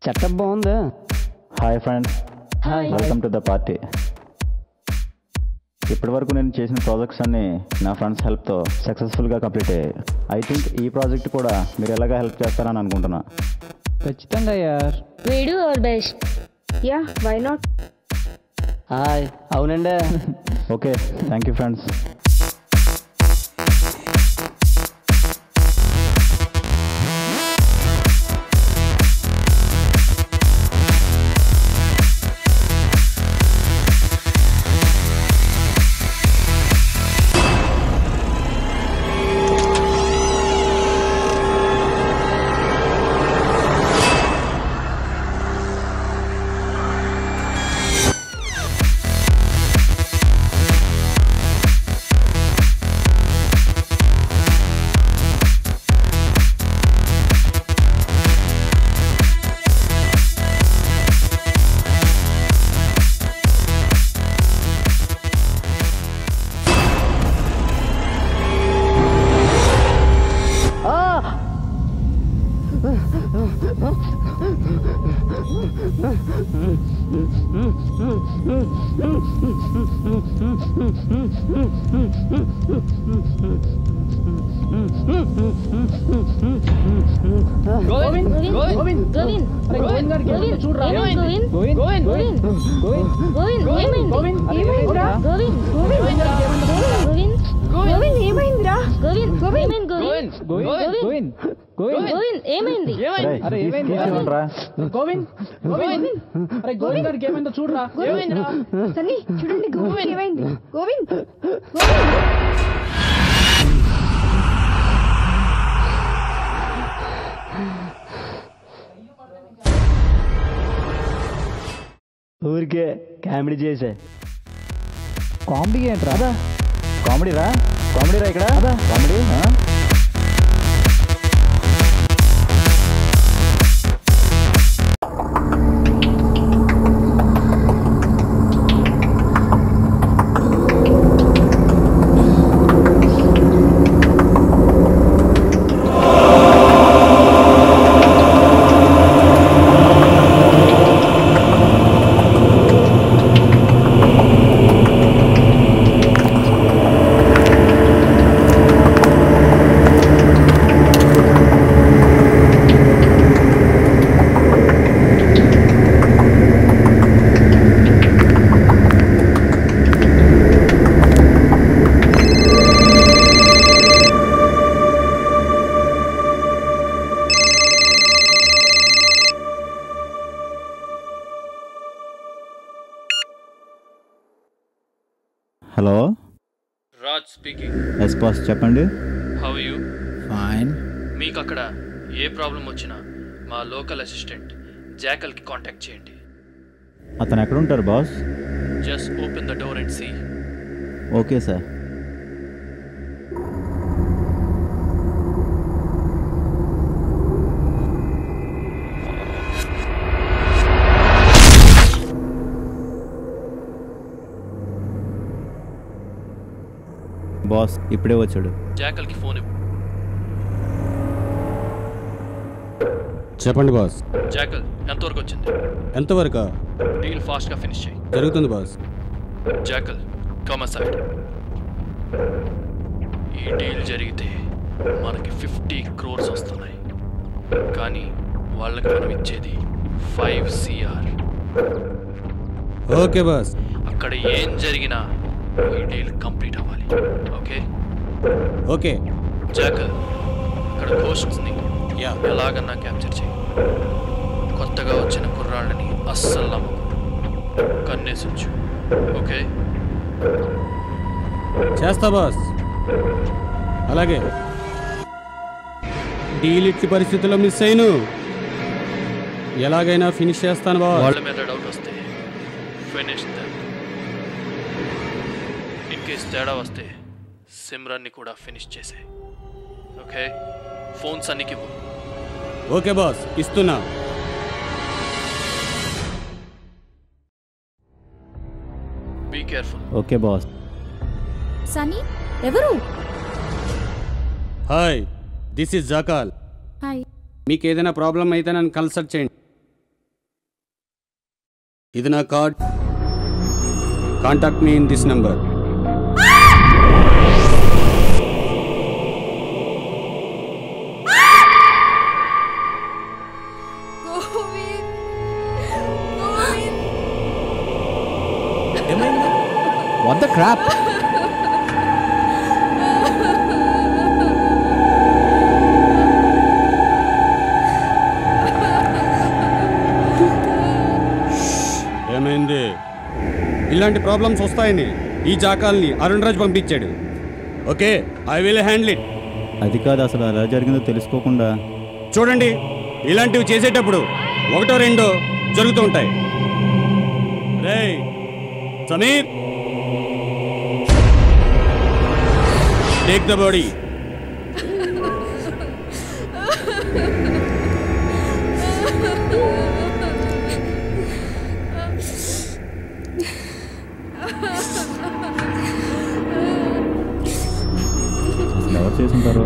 Setup బాగుందా? Hi friends, welcome to the party. ఇప్పటి వరకు నేను చేసిన ప్రాజెక్ట్స్ అన్నీ నా ఫ్రెండ్స్ హెల్ప్తో సక్సెస్ఫుల్గా కంప్లీట్ అయ్యాయి. ఐ థింక్ ఈ ప్రాజెక్ట్ కూడా మీరు ఎలాగా హెల్ప్ చేస్తారని అనుకుంటున్నా. ఖచ్చితంగా యార్. We do our best. Yeah, why not? Hi. అవునండి. Okay, thank you friends. ఊరికే కామెడీ చేసే. కామెడీ ఏంట్రా? కామెడీ రా ఇక్కడ comedy. Hello, Raj speaking. Yes boss, చెప్పండి. How you? ఫైన్. మీకు అక్కడ ఏ ప్రాబ్లం వచ్చినా మా లోకల్ అసిస్టెంట్ జాకల్కి కాంటాక్ట్ చేయండి. అతను ఎక్కడ ఉంటారు boss? Just open the door and see. Okay sir. Boss ఇప్పుడే వచ్చాడు. జాకల్కి ఫోన్ ఇవ్వు. చెప్పండి బాస్. జాకల్ ఎంతవరకు వచ్చింది? ఎంతవరకు? డీల్ ఫాస్ట్గా ఫినిష్ చేయి. జరుగుతుంది బాస్. Jackal come aside. ఈ డీల్ జరిగితే మనకి 50 crores వస్తున్నాయి, కానీ వాళ్ళకి మనం ఇచ్చేది 5 CR. Okay boss. అక్కడ ఏం జరిగినా ఈ డీల్ కంప్లీట్ అవ్వాలి. Okay okay. జాకల్, అక్కడ ఘోషన్స్ని ఎలాగన్నా క్యాప్చర్ చేయి. కొత్తగా వచ్చిన కుర్రాళ్ళని అస్సలు నమ్మకు, కన్నేసించు. ఓకే చేస్తా బాస్. అలాగే. డీల్ ఇట్టి పరిస్థితుల్లో మిస్ అయిను, ఎలాగైనా ఫినిష్ చేస్తాను బాస్. వాళ్ళ మీద డౌట్ వస్తే ఫినిష్ దెమ్. ఇన్ కేస్ తేడా వస్తే సిమ్రన్ని కూడా ఫినిష్ చేసే. ఓకే, ఫోన్స్ అన్నికి ఇవ్వు. ఓకే బాస్, ఇస్తున్నా. Be careful. Okay boss. Sunny ఎవరు? Hi, this is Jackal. Hi. మీకు ఏదైనా ప్రాబ్లం అయితే నన్ను కన్సల్ట్ చేయండి. ఇది నా card. Contact me in this number. What the crap? ఏమైంది? ఇలాంటి ప్రాబ్లమ్స్ వస్తాయని ఈ జాకాల్ని అరుణ్ రాజ్ పంపించాడు. Okay, I will handle it. అది కాదు, అసలు ఎలా జరిగిందో తెలుసుకోకుండా. చూడండి, ఇలాంటివి చేసేటప్పుడు ఒకటో రెండో జరుగుతూ ఉంటాయి. రేయ్ సమీర్, టేక్ ద బాడీ. అసలు ఎవరు చేసుంటారు?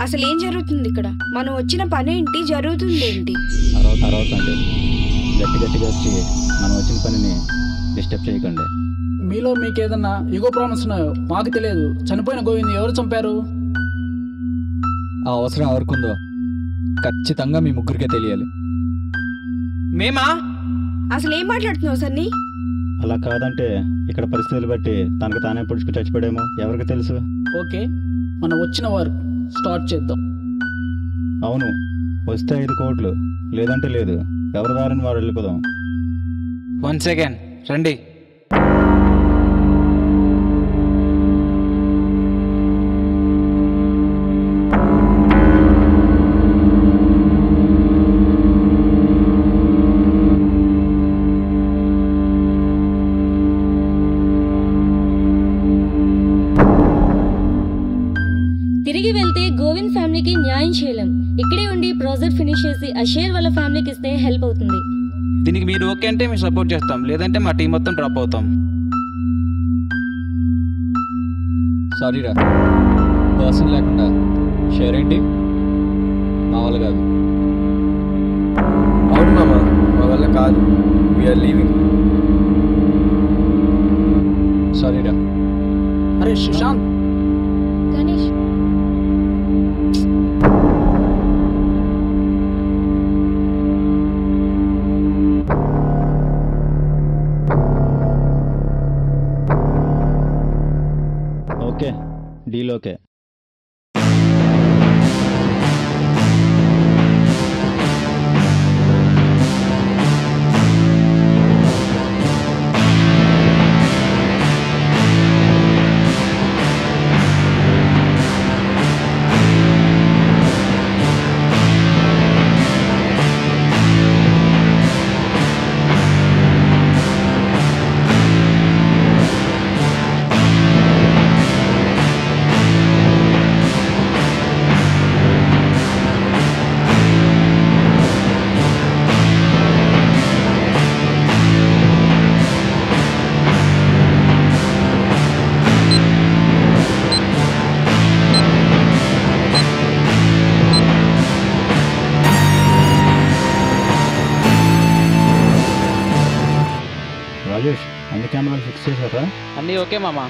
అసలు ఏం జరుగుతుంది ఇక్కడ? మనం వచ్చిన పని ఏంటి, జరుగుతుంది ఏంటి? అరవకండి, గట్టి గట్టిగా వచ్చి మనం వచ్చిన పనిని డిస్టర్బ్ చేయకండి. మీలో మీకు ఏదన్నా ఈగో ప్రాబ్లమ్స్ ఉన్నాయో మాకు తెలియదు. చనిపోయిన గోవింద్ ఎవరు చంపారు? ఆ అవసరం ఎవరికుందో ఖచ్చితంగా మీ ముగ్గురికే తెలియాలి. మేమా? అసలు ఏం మాట్లాడుతున్నావు సన్నీ? అలా కాదంటే ఇక్కడ పరిస్థితులు బట్టి తనకు తానే పుడుచుకు చచ్చిపోయాడేమో, ఎవరికి తెలుసు? ఓకే, మనం వచ్చిన వర్క్ స్టార్ట్ చేద్దాం. అవును, వస్తే 5 కోట్లు, లేదంటే లేదు. ఎవరి దారిని వారు వెళ్ళిపోదాం. 1 సెకండ్ రండి. తిరిగి వెళ్తే గోవింద్ ఫ్యామిలీకి న్యాయం చేయలేం. ఇక్కడే ఉండి ప్రాజెక్ట్ ఫినిష్ చేసి అషేర్ వాళ్ళ ఫ్యామిలీకి ఇస్తే హెల్ప్ అవుతుంది. దీనికి మీరు ఓకే అంటే మేము సపోర్ట్ చేస్తాం, లేదంటే మా టీం మొత్తం డ్రాప్ అవుతాం. సారీ రా, పర్సన్ లేకుండా షేర్ ఏంటి మా వాళ్ళు కాదు. అవును మామ, మా వల్ల కాదు. We are leaving. సారీ రా. అరే Sushant, Ganesh okay, deal okay. Rajesh, అన్ని కెమెరాలు ఫిక్స్ చేశారా? అన్నీ ఓకే మామా.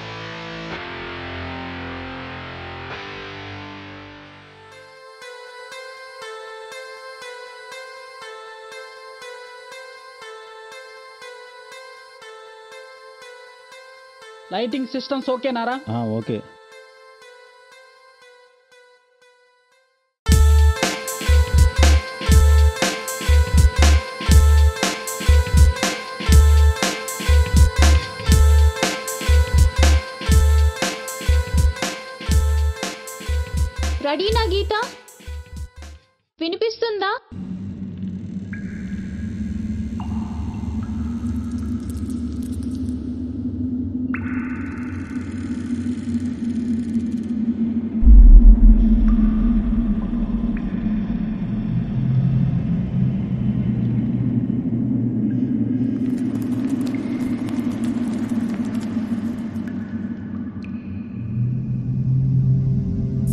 లైటింగ్ సిస్టమ్స్ ఓకేనారా? ఓకే. రెడీనా గీత? వినిపిస్తుందా?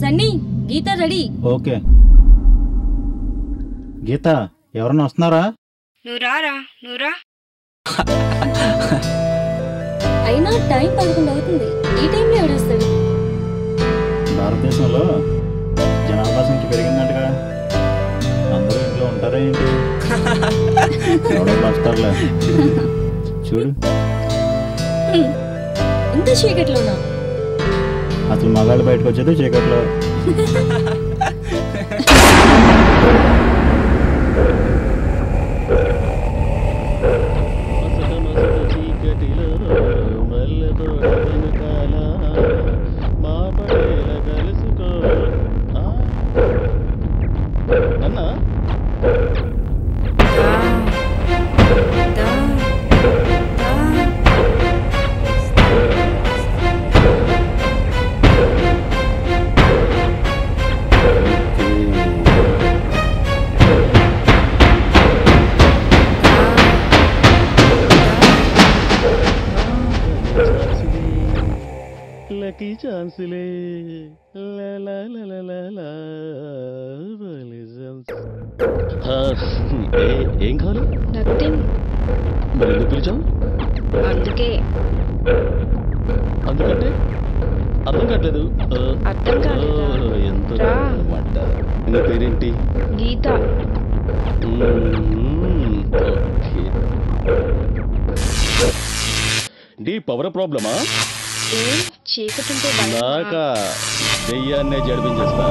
సన్నీ, గీత రెడీ. ఓకే. గీత, ఎవరన్నా వస్తున్నారా? నువ్వు రారా, నువ్వు రా. అయినా టైం 11 అవుతుంది. ఈ టైంలో ఎవడొస్తాడు? భారతదేశంలో జనాభా సంఖ్య పెరిగిందంటగా, అందరూ ఇంట్లో ఉంటారా ఏంటి? ఎవడో వస్తారులే. చూడు, ఇంత చీకట్లోనా? అసలు మగాళ్ళు బయటకు వచ్చేది చీకట్లో. లక్కీ ఛాన్సులే ఏం కావాలి? నథింగ్. మరి ఎందుకు పిలిచావు? అందుకే. అందుకంటే అర్థం కావట్లేదు. అర్థం కాలేదా? ఎంత రా. మాట. నీ పేరేంటి? గీత. ఓకే. నీ పవర్ ప్రాబ్లమా? ఏం చీకటుంటే నాకా దెయ్యాన్నే జడిపించేస్తా.